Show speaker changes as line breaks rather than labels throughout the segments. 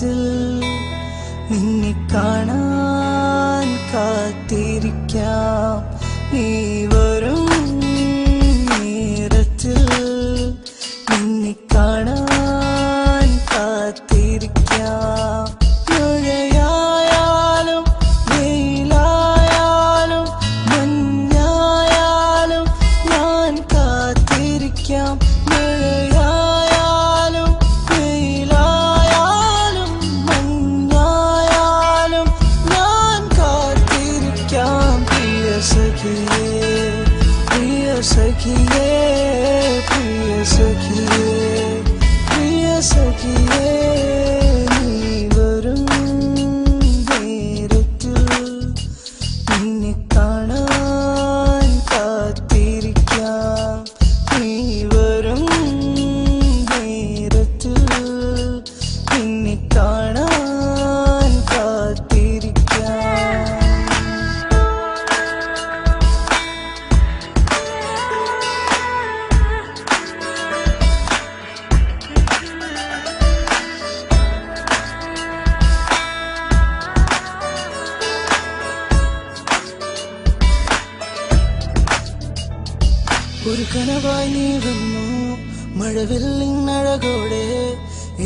നേരത്തിൽ നിന്നെ കാണാൻ കാത്തിരിക്കാം. നീ വരും നേരത്തിൽ നിന്നെ കാണാൻ കാത്തിരിക്കാം. മഴയായാലും വെയിലായാലും മഞ്ഞായാലും ഞാൻ കാത്തിരിക്കാം. മഴയായാലും വെയിലായാലും മഞ്ഞായാലും ഞാൻ കാത്തിരിക്കാം. പ്രിയ സഖിയേ പ്രിയ സഖിയേ പ്രിയ സഖിയേ പ്രിയ സഖിയേ നീ വരും നേരത്തിൽ നിന്നെ കാണാൻ കാത്തിരിക്കാം. നീ വരും നേരത്തിൽ നിന്നെ കാണാൻ കാത്തിരിക്കാം. ഒരു കനവായി നീ വന്നു മഴവില്ലിനഴകോടെ.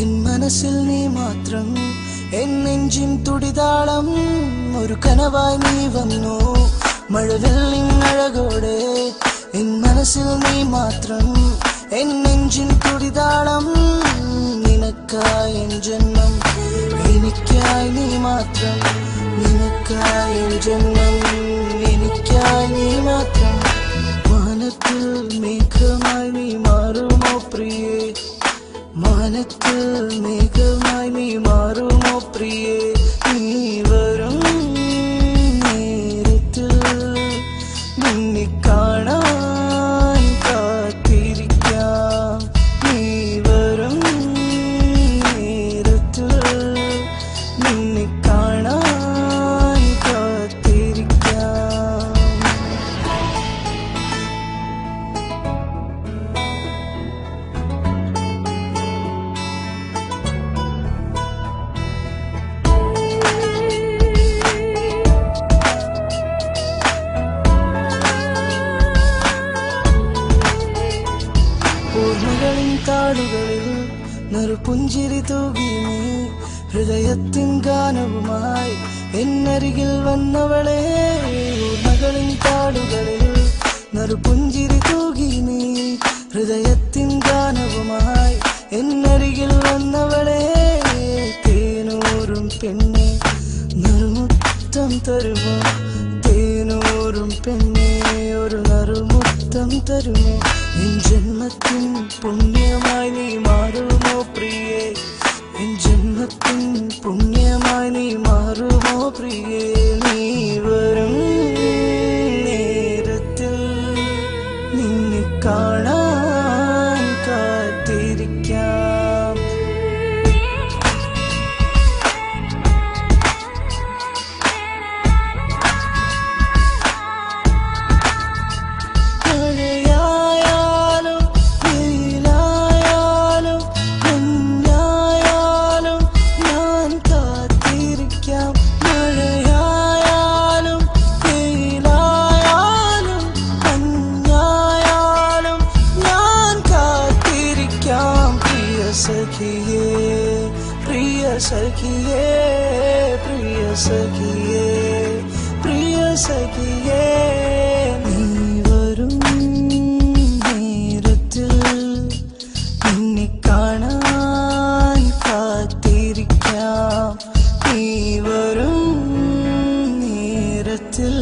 എൻ മനസ്സിൽ നീ മാത്രം എൻ നെഞ്ചിൻ തുടിതാളം. ഒരു കനവായി നീ വന്നു മഴവില്ലിനഴകോടെ. എൻ മനസ്സിൽ നീ മാത്രം എൻ നെഞ്ചിൻ തുടിതാളം. നിനക്കായി എൻ ജന്മം എനിക്കായി നീ മാത്രം. നിനക്കായി എൻ ജന്മം എനിക്കായി നീ മാത്രം. മാനത്തിൽ മേഘമായി നീ മാറുമോ പ്രിയേ. മാനത്തിൽ മേഘമായി നീ മാറുമോ പ്രിയേ. നീ വരും നേരത്തിൽ നിന്നെ കാണാൻ കാത്തിരിക്കാം. നീ വരും നേരത്തിൽ നിന്നെ കാണാൻ കാത്തിരിക്കാം. ഓർമ്മകളിൻ താളുകളിൽ നറുപുഞ്ചിരി തൂകി നീ. ഹൃദയത്തിൻ ഗാനവുമായി എന്നരികിൽ വന്നവളെ. ഓർമ്മകളിൻ താളുകളിൽ നറുപുഞ്ചിരി തൂകി നീ. ഹൃദയത്തിൻ ഗാനവുമായി എന്നരികിൽ വന്നവളെ. തേനൂറും പെണ്ണെ നറുമുത്തം തരുമോ. തേനൂറും പെണ്ണെ ഒരു നറുമുത്തം തരുമോ. എൻ ജന്മത്തിൻ പുണ്യമായി നീ മാറുമോ പ്രിയേ. എൻ ജന്മത്തിൻ പുണ്യമായി നീ മാറുമോ പ്രിയേ. നീ വരും നേരത്തിൽ നിന്നെ കാണാൻ കാത്തിരിക്കാം. മഴയായാലും വെയിലായാലും മഞ്ഞായാലും ഞാൻ കാത്തിരിക്കാം. മഴയായാലും വെയിലായാലും മഞ്ഞായാലും ഞാൻ കാത്തിരിക്കാം. പ്രിയ സഖിയേ പ്രിയ സഖിയേ പ്രിയ സഖിയേ പ്രിയ സഖിയേ നീ വരും നേരത്തിൽ നിന്നെ കാണാൻ കാത്തിരിക്കാം. നീ വരും നേരത്തിൽ